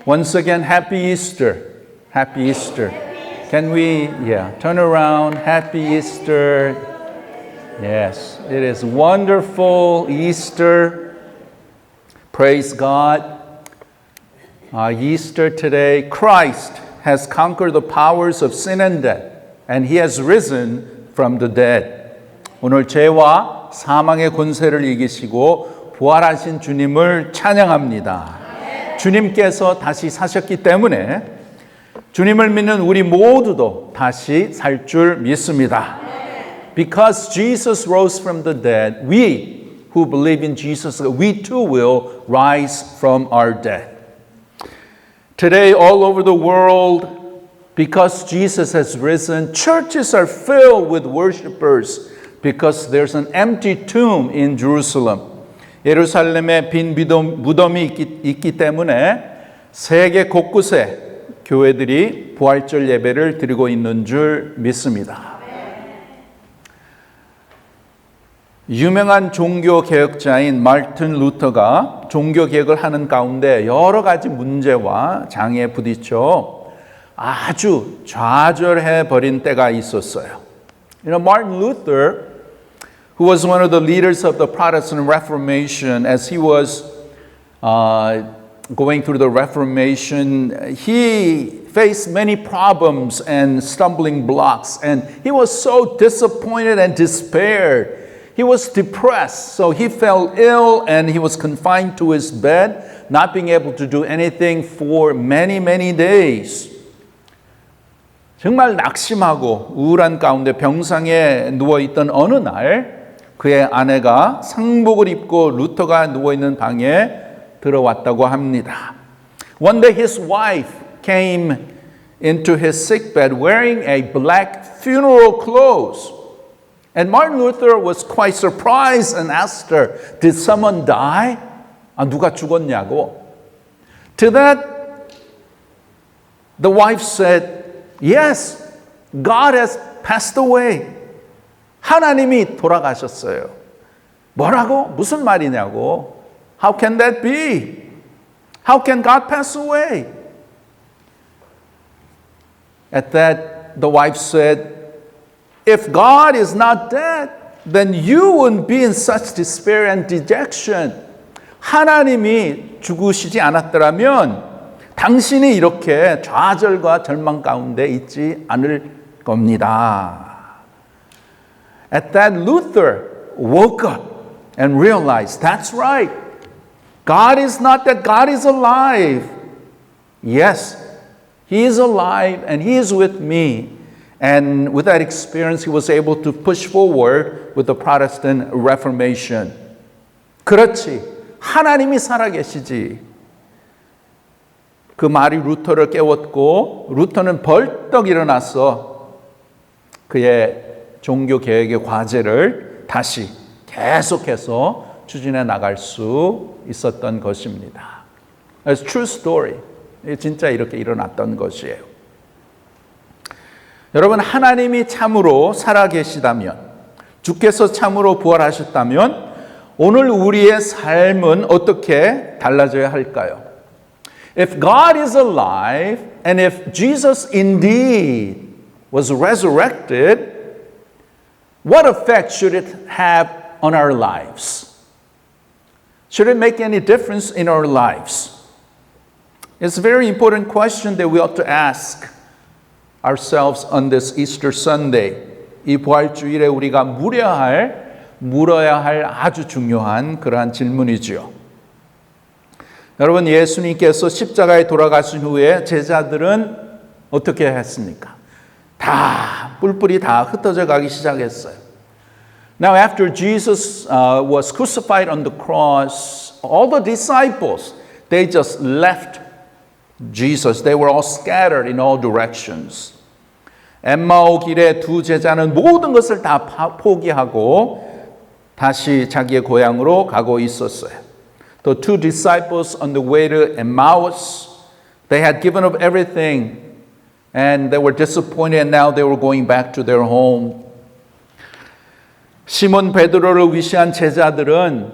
Once again, Happy Easter. Happy Easter. Can we, turn around. Happy Easter. Yes, it is wonderful Easter. Praise God. Easter today, Christ has conquered the powers of sin and death, and He has risen from the dead. 오늘 죄와 사망의 권세를 이기시고 부활하신 주님을 찬양합니다. 주님께서 다시 사셨기 때문에 주님을 믿는 우리 모두도 다시 살 줄 믿습니다. Because Jesus rose from the dead, we who believe in Jesus, we too will rise from our dead. Today, all over the world, because Jesus has risen, churches are filled with worshipers because there's an empty tomb in Jerusalem. 예루살렘에 빈 무덤이 있기 때문에 세계 곳곳에 교회들이 부활절 예배를 드리고 있는 줄 믿습니다. 유명한 종교개혁자인 마르틴 루터가 종교개혁을 하는 가운데 여러 가지 문제와 장애에 부딪혀 아주 좌절해버린 때가 있었어요. Martin Luther, who was one of the leaders of the Protestant Reformation, as he was going through the Reformation, he faced many problems and stumbling blocks, and he was so disappointed and despaired. He was depressed, so he fell ill and he was confined to his bed, not being able to do anything for many, many days. 정말 낙심하고 우울한 가운데 병상에 누워있던 어느 날 그의 아내가 상복을 입고 루터가 누워있는 방에 들어왔다고 합니다. One day his wife came into his sickbed wearing a black funeral clothes. And Martin Luther was quite surprised and asked her, did someone die? 누가 죽었냐고. To that, the wife said, yes, God has passed away. 하나님이 돌아가셨어요. 뭐라고? 무슨 말이냐고. How can that be? How can God pass away? At that, the wife said, if God is not dead, then you wouldn't be in such despair and dejection. 하나님이 죽으시지 않았더라면 당신이 이렇게 좌절과 절망 가운데 있지 않을 겁니다. At that, Luther woke up and realized, that's right. God is not that God is alive. Yes, He is alive and He is with me. And with that experience, he was able to push forward with the Protestant Reformation. 그렇지. 하나님이 살아계시지. 그 말이 루터를 깨웠고 루터는 벌떡 일어나서 그의 종교개혁의 과제를 다시 계속해서 추진해 나갈 수 있었던 것입니다. It's true story. 진짜 이렇게 일어났던 것이에요. 여러분, 하나님이 참으로 살아계시다면, 주께서 참으로 부활하셨다면 오늘 우리의 삶은 어떻게 달라져야 할까요? If God is alive and if Jesus indeed was resurrected, what effect should it have on our lives? Should it make any difference in our lives? It's a very important question that we ought to ask ourselves on this Easter Sunday. 이 부활주일에 우리가 물어야 할 아주 중요한 그러한 질문이지요. 여러분, 예수님께서 십자가에 돌아가신 후에 제자들은 어떻게 했습니까? 다 뿔뿔이 다 흩어져 가기 시작했어요. Now after Jesus was crucified on the cross, all the disciples, they just left Jesus. They were all scattered in all directions. 엠마오 길에 두 제자는 모든 것을 다 포기하고 다시 자기의 고향으로 가고 있었어요. The two disciples on the way to Emmaus, they had given up everything and they were disappointed and now they were going back to their home. 시몬 베드로를 위시한 제자들은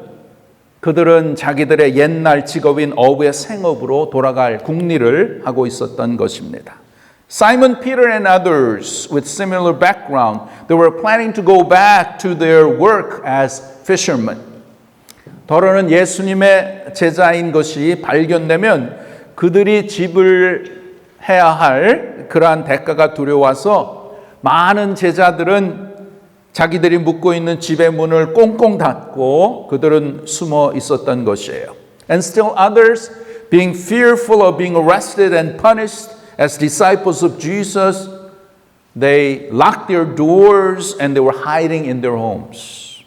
그들은 자기들의 옛날 직업인 어부의 생업으로 돌아갈 궁리를 하고 있었던 것입니다. Simon Peter and others with similar background, they were planning to go back to their work as fishermen. 더러는 예수님의 제자인 것이 발견되면 그들이 집을 해야 할 그러한 대가가 두려워서 많은 제자들은 자기들이 묵고 있는 집의 문을 꽁꽁 닫고 그들은 숨어 있었던 것이에요. And still others, being fearful of being arrested and punished as disciples of Jesus, they locked their doors and they were hiding in their homes.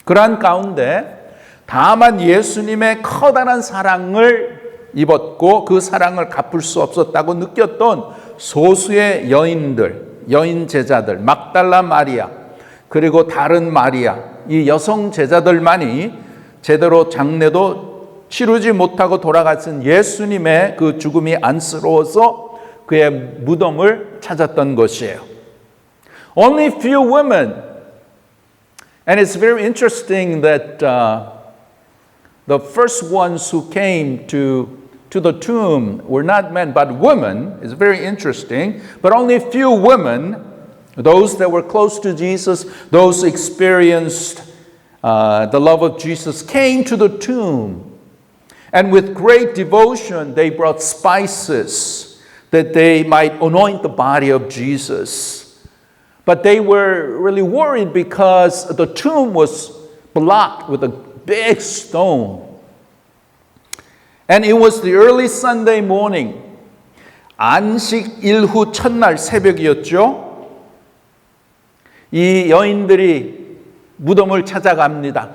그러한 가운데 다만 예수님의 커다란 사랑을 입었고 그 사랑을 갚을 수 없었다고 느꼈던 소수의 여인 제자들, 막달라 마리아, 그리고 다른 마리아, 이 여성 제자들만이 제대로 장례도 치르지 못하고 돌아가신 예수님의 그 죽음이 안쓰러워서 그의 무덤을 찾았던 것이에요. Only few women, and it's very interesting that the first ones who came to the tomb were not men but women. It's very interesting. But only a few women, those that were close to Jesus, those who experienced the love of Jesus, came to the tomb. And with great devotion, they brought spices that they might anoint the body of Jesus. But they were really worried because the tomb was blocked with a big stone. And it was the early Sunday morning. 안식 일후 첫날 새벽이었죠. 이 여인들이 무덤을 찾아갑니다.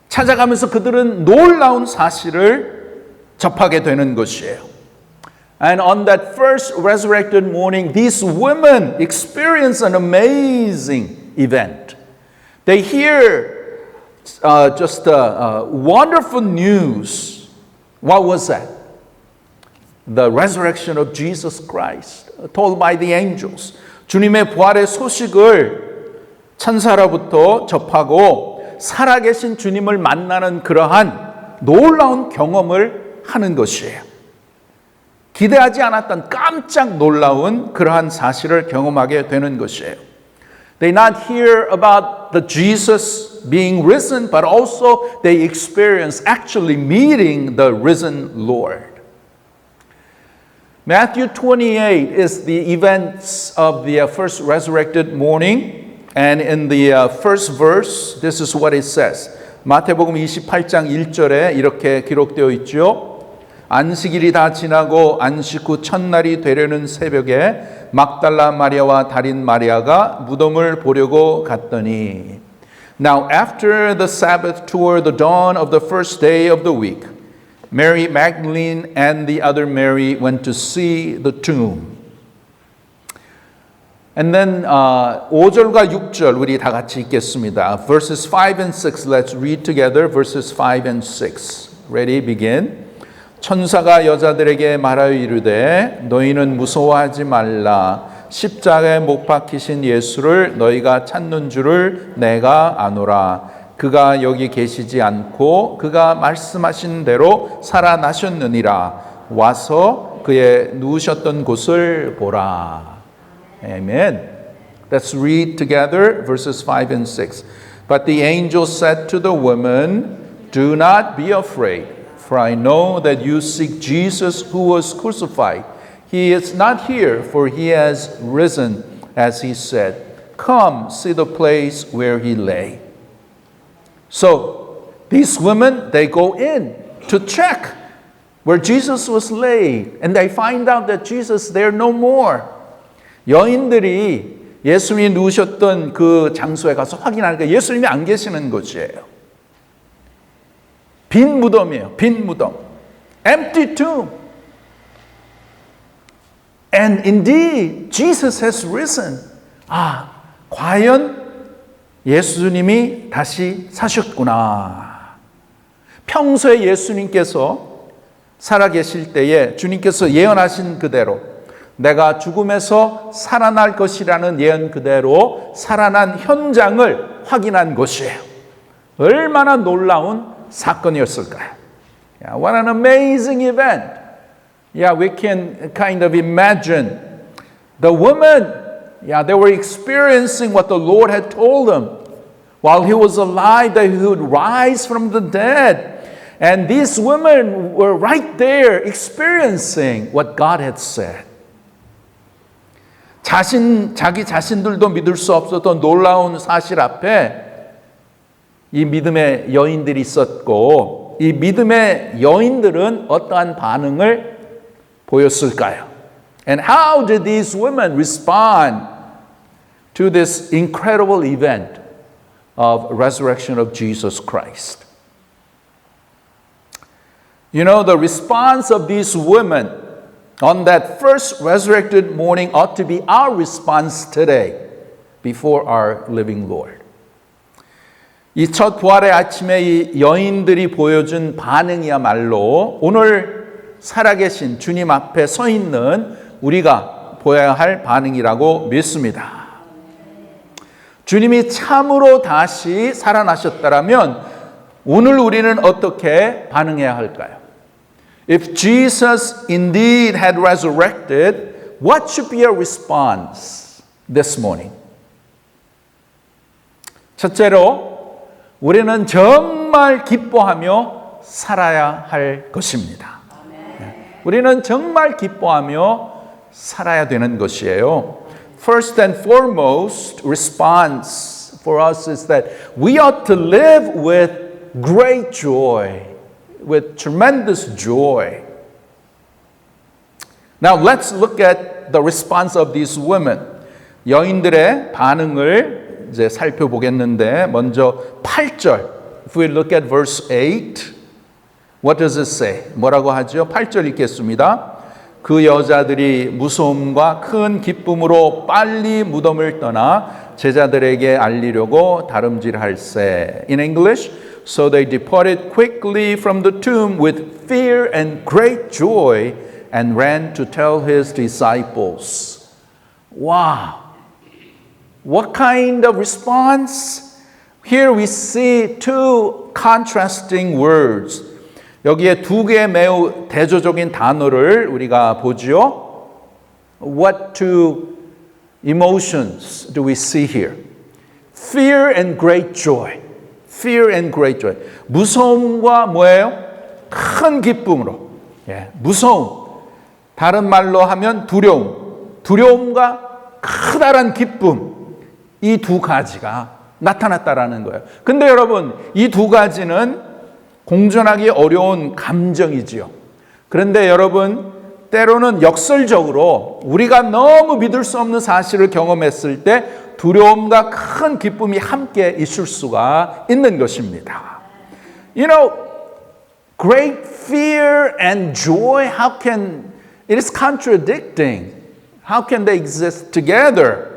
찾아가면서 그들은 놀라운 사실을 접하게 되는 것이에요. And on that first resurrected morning, these women experience an amazing event. They hear just wonderful news. What was that? The resurrection of Jesus Christ, told by the angels. 주님의 부활의 소식을 천사로부터 접하고 살아계신 주님을 만나는 그러한 놀라운 경험을 하는 것이에요. 기대하지 않았던 깜짝 놀라운 그러한 사실을 경험하게 되는 것이에요. They not hear about the Jesus being risen, but also they experience actually meeting the risen Lord. Matthew 28 is the events of the first resurrected morning, and in the first verse, this is what it says. 마태복음 28장 1절에 이렇게 기록되어 있죠. 안식일이 다 지나고 안식 후 첫날이 되려는 새벽에 막달라 마리아와 달인 마리아가 무덤을 보려고 갔더니 Now after the Sabbath toward the dawn of the first day of the week, Mary Magdalene and the other Mary went to see the tomb. And then 5절과 6절 우리 다 같이 읽겠습니다. Verses 5 and 6, let's read together verses 5 and 6. Ready, begin. 천사가 여자들에게 말하여 이르되 너희는 무서워하지 말라. 십자가에 못 박히신 예수를 너희가 찾는 줄을 내가 아노라. 그가 여기 계시지 않고 그가 말씀하신 대로 살아나셨느니라. 와서 그의 누우셨던 곳을 보라. Amen. Let's read together verses 5 and 6. But the angel said to the woman, Do not be afraid, for I know that you seek Jesus who was crucified. He is not here, for he has risen, as he said. Come, see the place where he lay. So, these women, they go in to check where Jesus was laid, and they find out that Jesus is there no more. 여인들이 예수님이 누우셨던 그 장소에 가서 확인하니까 예수님이 안 계시는 곳이에요. 빈 무덤이에요. 빈 무덤. Empty tomb. And indeed, Jesus has risen. 과연 예수님이 다시 사셨구나. 평소에 예수님께서 살아계실 때에 주님께서 예언하신 그대로 내가 죽음에서 살아날 것이라는 예언 그대로 살아난 현장을 확인한 것이에요. 얼마나 놀라운 사건이었을까요? Yeah, what an amazing event. Yeah, we can kind of imagine the women, yeah, they were experiencing what the Lord had told them. While he was alive, that he would rise from the dead. And these women were right there experiencing what God had said. 자기 자신들도 믿을 수 없었던 놀라운 사실 앞에 이 믿음의 여인들이 있었고, 이 믿음의 여인들은 어떠한 반응을 보였을까요? And how did these women respond to this incredible event of resurrection of Jesus Christ? You know, the response of these women on that first resurrected morning ought to be our response today before our living Lord. 이 첫 부활의 아침에 이 여인들이 보여준 반응이야말로 오늘 살아계신 주님 앞에 서 있는 우리가 보여야 할 반응이라고 믿습니다. 주님이 참으로 다시 살아나셨다면 오늘 우리는 어떻게 반응해야 할까요? If Jesus indeed had resurrected, what should be our response this morning? 첫째로, 우리는 정말 기뻐하며 살아야 할 것입니다. 우리는 정말 기뻐하며 살아야 되는 것이에요. First and foremost response for us is that we ought to live with great joy, with tremendous joy. Now let's look at the response of these women. 여인들의 반응을 이제 살펴보겠는데 먼저 8절. If we look at verse 8, what does it say? 뭐라고 하죠? 8절 읽겠습니다. 그 여자들이 무서움과 큰 기쁨으로 빨리 무덤을 떠나 제자들에게 알리려고 다름질할세. In English, so they departed quickly from the tomb with fear and great joy and ran to tell his disciples. Wow! What kind of response? Here we see two contrasting words. 여기에 두 개의 매우 대조적인 단어를 우리가 보죠. What two emotions do we see here? Fear and great joy. Fear and great joy. 무서움과 뭐예요? 큰 기쁨으로. 무서움. 다른 말로 하면 두려움. 두려움과 크다란 기쁨. 이 두 가지가 나타났다라는 거예요. 근데 여러분, 이 두 가지는 공존하기 어려운 감정이지요. 그런데 여러분, 때로는 역설적으로 우리가 너무 믿을 수 없는 사실을 경험했을 때 두려움과 큰 기쁨이 함께 있을 수가 있는 것입니다. You know, great fear and joy, how can, it is contradicting. How can they exist together?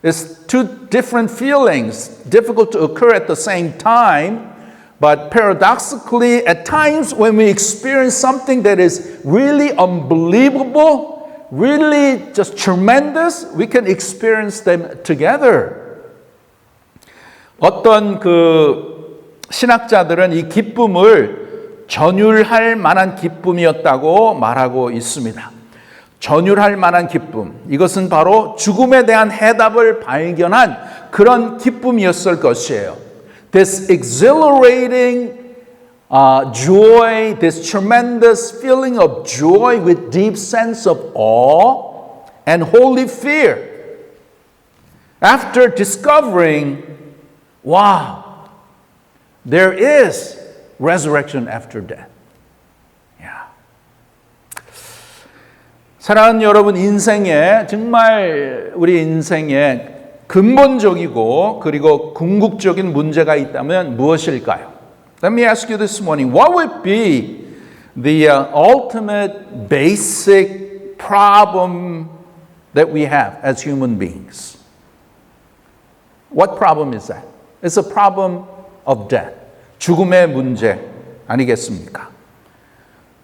It's two different feelings, difficult to occur at the same time, but paradoxically, at times when we experience something that is really unbelievable, really just tremendous, we can experience them together. 어떤 신학자들은 이 기쁨을 전율할 만한 기쁨이었다고 말하고 있습니다. 전율할 만한 기쁨. 이것은 바로 죽음에 대한 해답을 발견한 그런 기쁨이었을 것이에요. This exhilarating joy, this tremendous feeling of joy with deep sense of awe and holy fear. After discovering, wow, there is resurrection after death. 사랑하는 여러분, 인생에 정말 우리 인생에 근본적이고 그리고 궁극적인 문제가 있다면 무엇일까요? Let me ask you this morning, what would be the ultimate basic problem that we have as human beings? What problem is that? It's a problem of death. 죽음의 문제 아니겠습니까?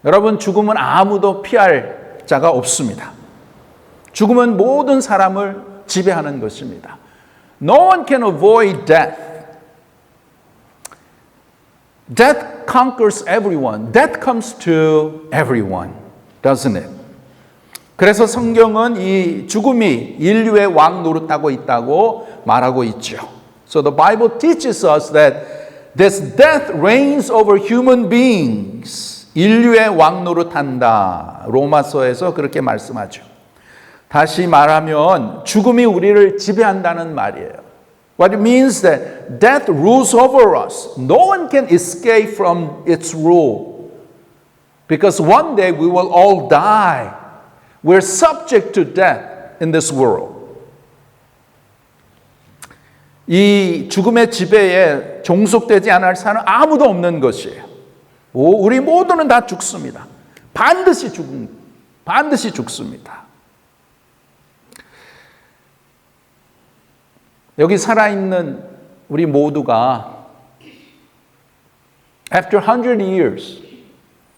여러분, 죽음은 아무도 피할 자가 없습니다. 죽음은 모든 사람을 지배하는 것입니다. No one can avoid death. Death conquers everyone. Death comes to everyone, doesn't it? 그래서 성경은 이 죽음이 인류의 왕 노릇하고 있다고 말하고 있죠. So the Bible teaches us that this death reigns over human beings. 인류의 왕 노릇한다. 로마서에서 그렇게 말씀하죠. 다시 말하면 죽음이 우리를 지배한다는 말이에요. What it means that death rules over us. No one can escape from its rule. Because one day we will all die. We're subject to death in this world. 이 죽음의 지배에 종속되지 않을 사람은 아무도 없는 것이에요. 우리 모두는 다 죽습니다. 반드시 죽습니다. 여기 살아있는 우리 모두가 after 100 years,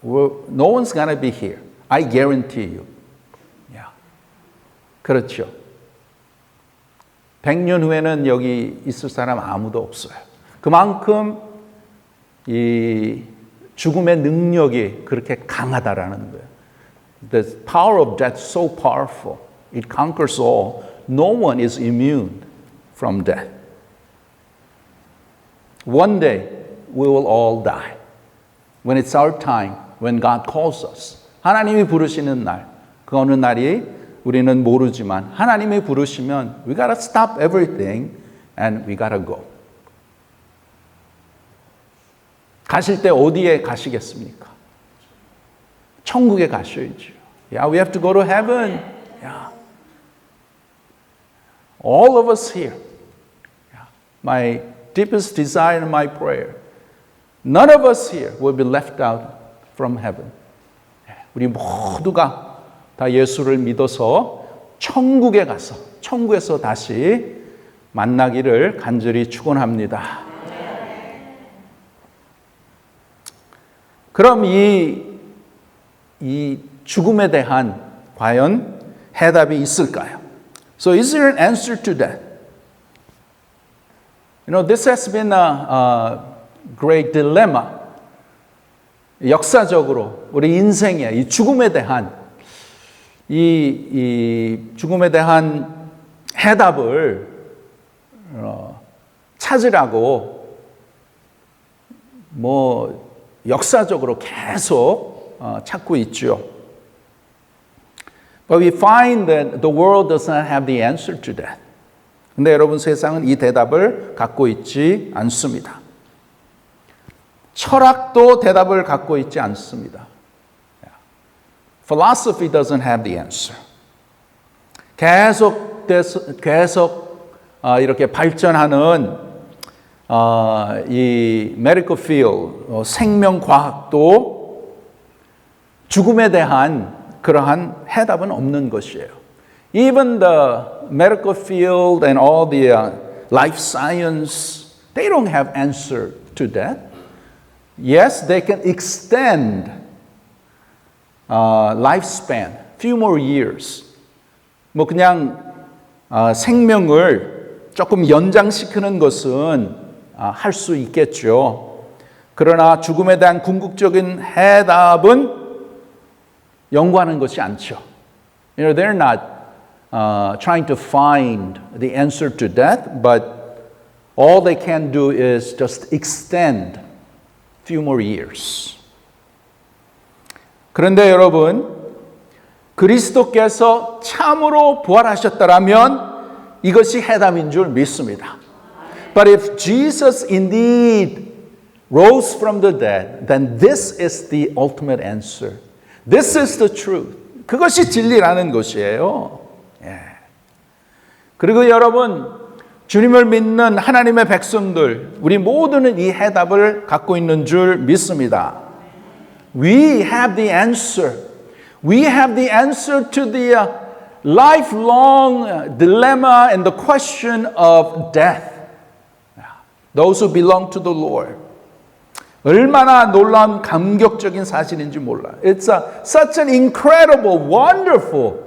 no one's gonna be here. I guarantee you. Yeah. 그렇죠. 100년 후에는 여기 있을 사람 아무도 없어요. 그만큼 이 죽음의 능력이 그렇게 강하다라는 거예요. The power of death is so powerful. It conquers all. No one is immune from death. One day we will all die. When it's our time, when God calls us. 하나님이 부르시는 날, 그 어느 날이 우리는 모르지만 하나님이 부르시면 we gotta stop everything and we gotta go. 가실 때 어디에 가시겠습니까? 천국에 가셔야죠. Yeah, we have to go to heaven. Yeah. All of us here. Yeah. My deepest desire and my prayer. None of us here will be left out from heaven. 우리 모두가 다 예수를 믿어서 천국에 가서 천국에서 다시 만나기를 간절히 축원합니다. 그럼 이 죽음에 대한 과연 해답이 있을까요? So is there an answer to that? You know, this has been a great dilemma. 역사적으로 우리 인생에 이 죽음에 대한 이 죽음에 대한 해답을 찾으라고 역사적으로 계속 찾고 있죠. But we find that the world does not have the answer to that. 근데 여러분 세상은 이 대답을 갖고 있지 않습니다. 철학도 대답을 갖고 있지 않습니다. Philosophy doesn't have the answer. 계속 이렇게 발전하는 이 medical field, 생명과학도 죽음에 대한 그러한 해답은 없는 것이에요. Even the medical field and all the life science, they don't have answer to that. Yes, they can extend lifespan, few more years. 그냥 생명을 조금 연장시키는 것은 할 수 있겠죠. 그러나 죽음에 대한 궁극적인 해답은 연구하는 것이 않죠. You know, they're not trying to find the answer to death, but all they can do is just extend few more years. 그런데 여러분, 그리스도께서 참으로 부활하셨다라면 이것이 해답인 줄 믿습니다. But if Jesus indeed rose from the dead, then this is the ultimate answer. This is the truth. 그것이 진리라는 것이에요. 예. 그리고 여러분, 주님을 믿는 하나님의 백성들, 우리 모두는 이 해답을 갖고 있는 줄 믿습니다. We have the answer. We have the answer to the lifelong dilemma and the question of death. Those who belong to the Lord. 얼마나 놀라운 감격적인 사실인지 몰라요. It's such an incredible, wonderful,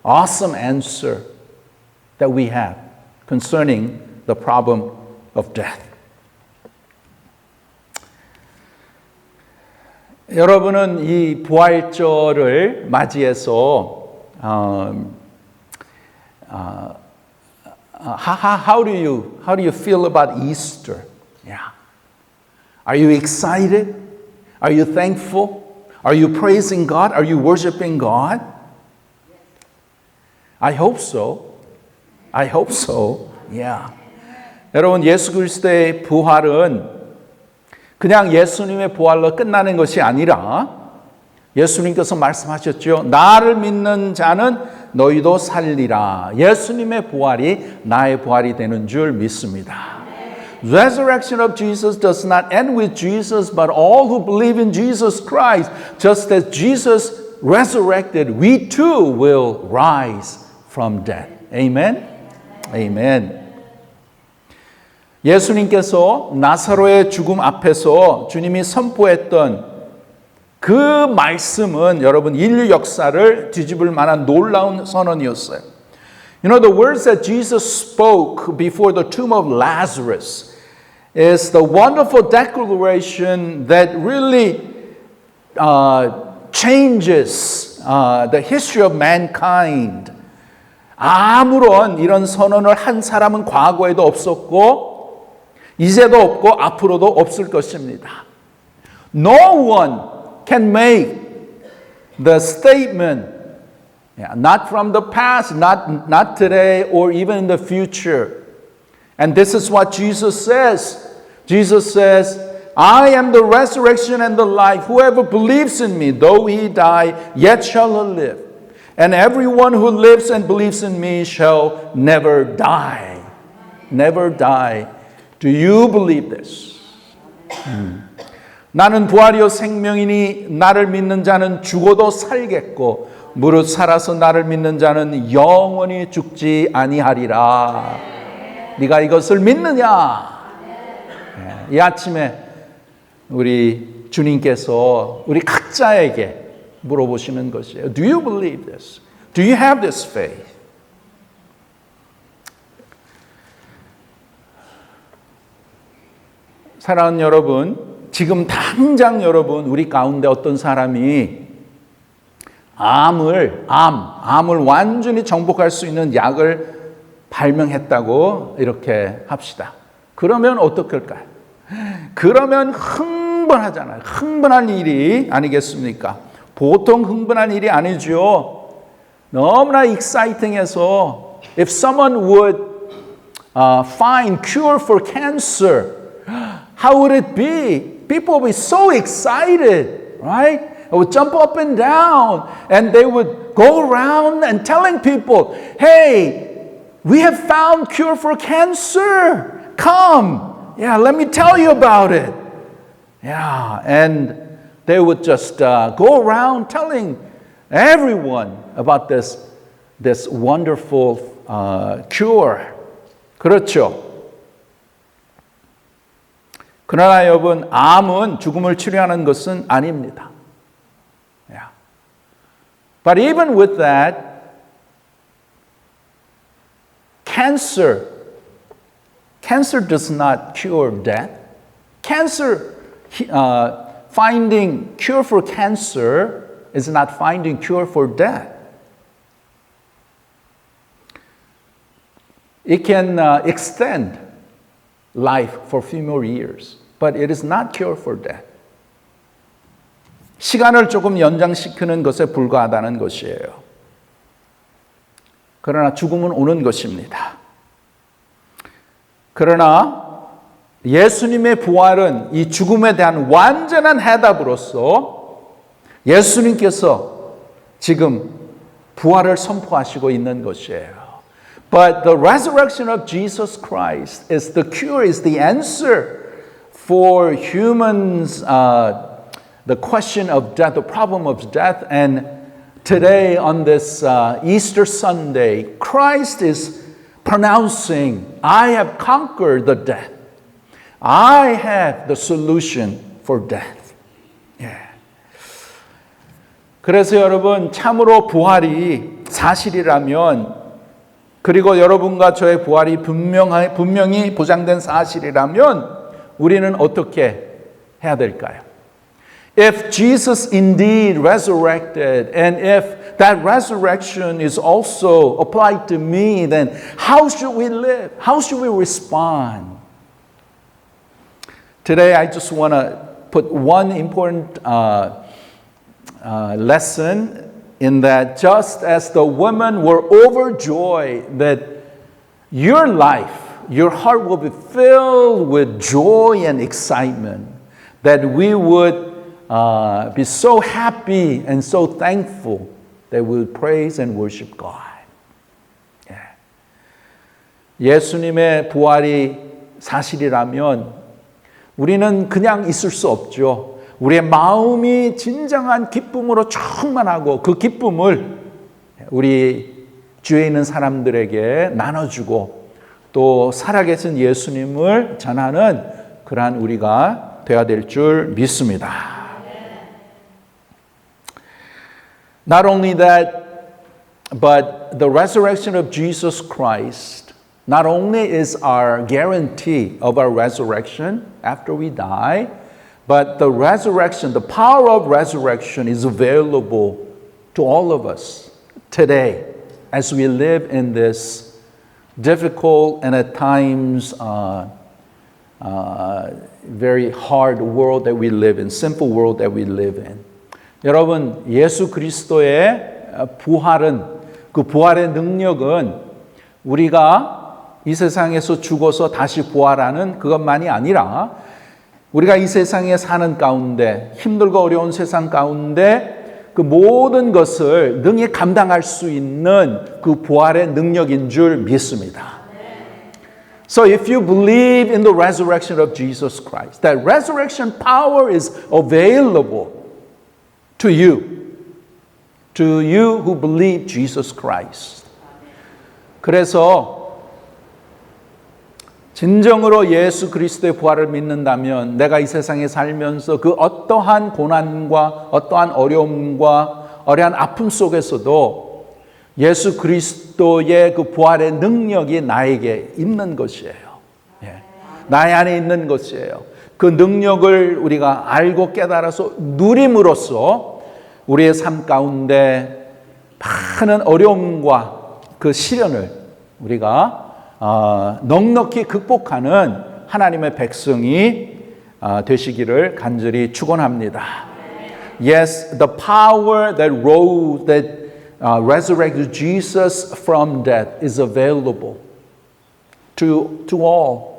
awesome answer that we have concerning the problem of death. 여러분은 이 부활절을 맞이해서 how do you feel about Easter? Yeah. Are you excited? Are you thankful? Are you praising God? Are you worshiping God? I hope so. I hope so. Yeah. 여러분, 예수 그리스도의 부활은 그냥 예수님의 부활로 끝나는 것이 아니라 예수님께서 말씀하셨죠. 나를 믿는 자는 너희도 살리라. 예수님의 부활이 나의 부활이 되는 줄 믿습니다. Resurrection of Jesus does not end with Jesus, but all who believe in Jesus Christ, just as Jesus resurrected, we too will rise from death. Amen? Amen. 예수님께서 나사로의 죽음 앞에서 주님이 선포했던 그 말씀은 여러분 인류 역사를 뒤집을 만한 놀라운 선언이었어요. You know, the words that Jesus spoke before the tomb of Lazarus is the wonderful declaration that really changes the history of mankind. 아무런 이런 선언을 한 사람은 과거에도 없었고 이제도 없고 앞으로도 없을 것입니다. No one can make the statement, not from the past, not today, or even in the future. And this is what Jesus says. Jesus says, I am the resurrection and the life. Whoever believes in me, though he die, yet shall he live. And everyone who lives and believes in me shall never die. Never die. Do you believe this? 나는 부활이요 생명이니 나를 믿는 자는 죽어도 살겠고 무릇 살아서 나를 믿는 자는 영원히 죽지 아니하리라. 네가 이것을 믿느냐? 이 아침에 우리 주님께서 우리 각자에게 물어보시는 것이에요. Do you believe this? Do you have this faith? 사랑하는 여러분, 지금 당장 여러분 우리 가운데 어떤 사람이 암을 완전히 정복할 수 있는 약을 발명했다고 이렇게 합시다. 그러면 어떡할까요? 그러면 흥분하잖아요. 흥분할 일이 아니겠습니까? 보통 흥분할 일이 아니죠. 너무나 exciting해서 if someone would find cure for cancer, how would it be? People would be so excited, right? They would jump up and down and they would go around and telling people, hey, we have found cure for cancer. Come. Yeah, let me tell you about it. Yeah, and they would just go around telling everyone about this wonderful cure. 그렇죠. 그러나 여러분, 암은 죽음을 치료하는 것은 아닙니다. Yeah. But even with that, cancer does not cure death. Finding cure for cancer is not finding cure for death. It can extend life for a few more years, but it is not cure for death. 시간을 조금 연장시키는 것에 불과하다는 것이에요. 그러나 죽음은 오는 것입니다. 그러나 예수님의 부활은 이 죽음에 대한 완전한 해답으로서 예수님께서 지금 부활을 선포하시고 있는 것이에요. But the resurrection of Jesus Christ is the cure, is the answer for humans, the question of death, the problem of death. And today on this Easter Sunday, Christ is pronouncing, I have conquered the death. I have the solution for death. Yeah. 그래서 여러분, 참으로 부활이 사실이라면, 그리고 여러분과 저의 부활이 분명히 보장된 사실이라면 우리는 어떻게 해야 될까요? If Jesus indeed resurrected, and if that resurrection is also applied to me, then how should we live? How should we respond? Today, I just want to put one important lesson in that just as the women were overjoyed that your life, your heart will be filled with joy and excitement, that we would be so happy and so thankful that we would praise and worship God. 예수님의 부활이 사실이라면 우리는 그냥 있을 수 없죠. 우리의 마음이 진정한 기쁨으로 충만하고 그 기쁨을 우리 주위에 있는 사람들에게 나눠주고 또 살아계신 예수님을 전하는 그러한 우리가 되어야 될 줄 믿습니다. Not only that, but the resurrection of Jesus Christ not only is our guarantee of our resurrection after we die, but the resurrection, the power of resurrection is available to all of us today as we live in this difficult and at times very hard world that we live in, sinful world that we live in. 여러분, 예수 그리스도의 부활은, 그 부활의 능력은 우리가 이 세상에서 죽어서 다시 부활하는 그것만이 아니라 우리가 이 세상에 사는 가운데, 힘들고 어려운 세상 가운데 그 모든 것을 능히 감당할 수 있는 그 부활의 능력인 줄 믿습니다. So if you believe in the resurrection of Jesus Christ, that resurrection power is available to you who believe Jesus Christ. 그래서 진정으로 예수 그리스도의 부활을 믿는다면 내가 이 세상에 살면서 그 어떠한 고난과 어떠한 어려움과 어려운 아픔 속에서도 예수 그리스도의 그 부활의 능력이 나에게 있는 것이에요. 나의 안에 있는 것이에요. 그 능력을 우리가 알고 깨달아서 누림으로써 우리의 삶 가운데 많은 어려움과 그 시련을 우리가 넉넉히 극복하는 하나님의 백성이 되시기를 간절히 축원합니다. Yes, the power that rose, that resurrected Jesus from death is available to all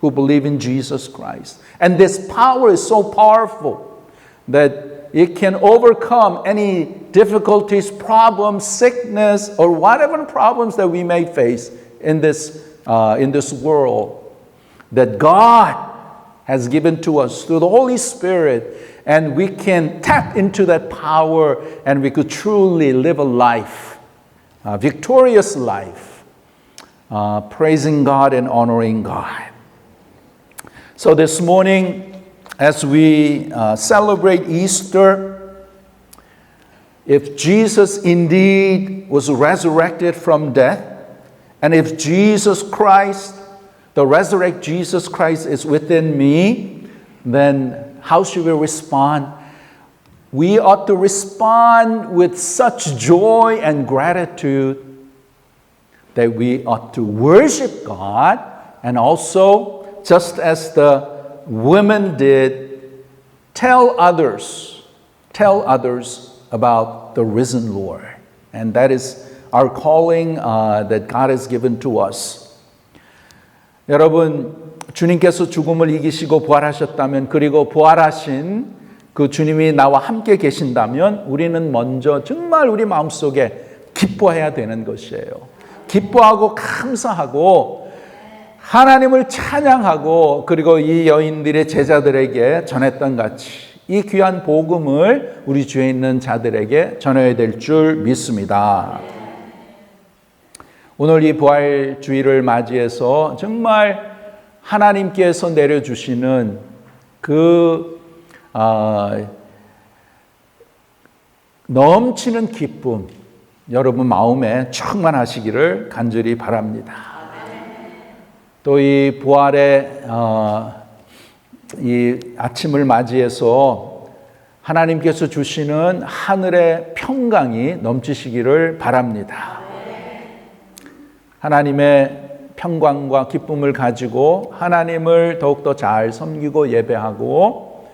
who believe in Jesus Christ. And this power is so powerful that it can overcome any difficulties, problems, sickness, or whatever problems that we may face in this world that God has given to us through the Holy Spirit, and we can tap into that power and we could truly live a life, a victorious life, praising God and honoring God. So this morning, as we celebrate Easter, if Jesus indeed was resurrected from death, and if Jesus Christ, the resurrected Jesus Christ is within me, then how should we respond? We ought to respond with such joy and gratitude that we ought to worship God, and also, just as the women did, tell others about the risen Lord. And that is our calling that God has given to us. 여러분, 주님께서 죽음을 이기시고 부활하셨다면, 그리고 부활하신 그 주님이 나와 함께 계신다면 우리는 먼저 정말 우리 마음속에 기뻐해야 되는 것이에요. 기뻐하고 감사하고 하나님을 찬양하고, 그리고 이 여인들의 제자들에게 전했던 같이 이 귀한 복음을 우리 주위에 있는 자들에게 전해야 될 줄 믿습니다. 오늘 이 부활주의를 맞이해서 정말 하나님께서 내려주시는 그 넘치는 기쁨, 여러분 마음에 충만하시기를 간절히 바랍니다. 또 이 부활의 이 아침을 맞이해서 하나님께서 주시는 하늘의 평강이 넘치시기를 바랍니다. 하나님의 평강과 기쁨을 가지고 하나님을 더욱더 잘 섬기고 예배하고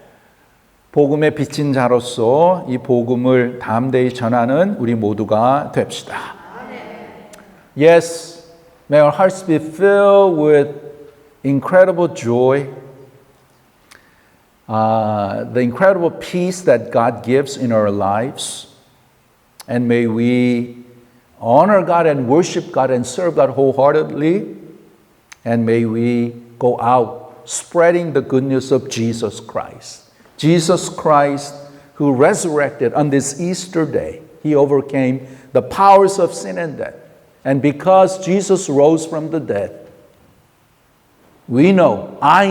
복음의 비친 자로서 이 복음을 담대히 전하는 우리 모두가 됩시다. Yes, may our hearts be filled with incredible joy, the incredible peace that God gives in our lives, and may we honor God and worship God and serve God wholeheartedly, and may we go out spreading the good news of Jesus Christ. Jesus Christ, who resurrected on this Easter day, He overcame the powers of sin and death. And because Jesus rose from the dead, I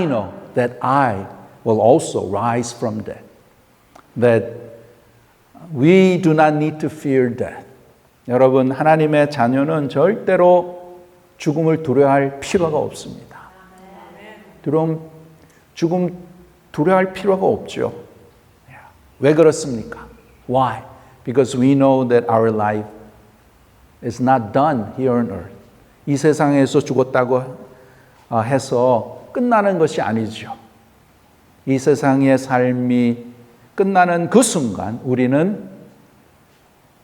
know that I will also rise from death. That we do not need to fear death. 여러분, 하나님의 자녀는 절대로 죽음을 두려워할 필요가 없습니다. 죽음 두려워할 필요가 없죠. 왜 그렇습니까? Why? Because we know that our life is not done here on earth. 이 세상에서 죽었다고 해서 끝나는 것이 아니죠. 이 세상의 삶이 끝나는 그 순간 우리는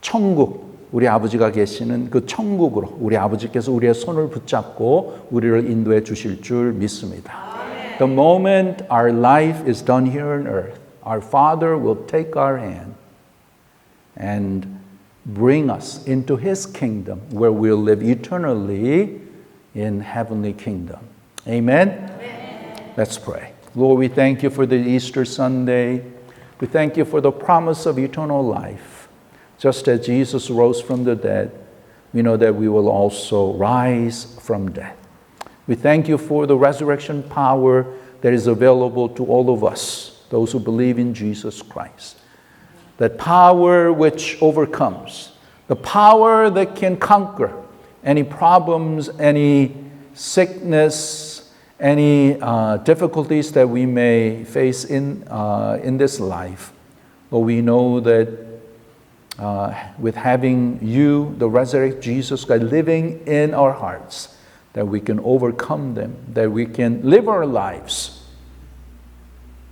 천국, 우리 아버지가 계시는 그 천국으로 우리 아버지께서 우리의 손을 붙잡고 우리를 인도해 주실 줄 믿습니다. The moment our life is done here on earth, our Father will take our hand and bring us into His kingdom where we'll live eternally in heavenly kingdom. Amen? Let's pray. Lord, we thank you for the Easter Sunday. We thank you for the promise of eternal life. Just as Jesus rose from the dead, we know that we will also rise from death. We thank you for the resurrection power that is available to all of us, those who believe in Jesus Christ. That power which overcomes, the power that can conquer any problems, any sickness, any difficulties that we may face in this life. But we know that with having you, the resurrected Jesus Christ, living in our hearts, that we can overcome them, that we can live our lives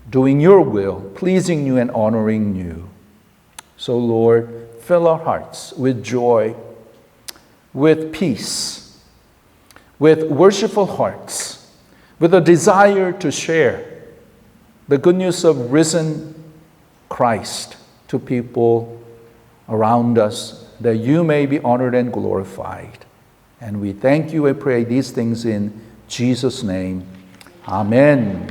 doing your will, pleasing you and honoring you. So Lord, fill our hearts with joy, with peace, with worshipful hearts, with a desire to share the good news of risen Christ to people around us, that you may be honored and glorified. And we thank you and pray these things in Jesus' name. Amen.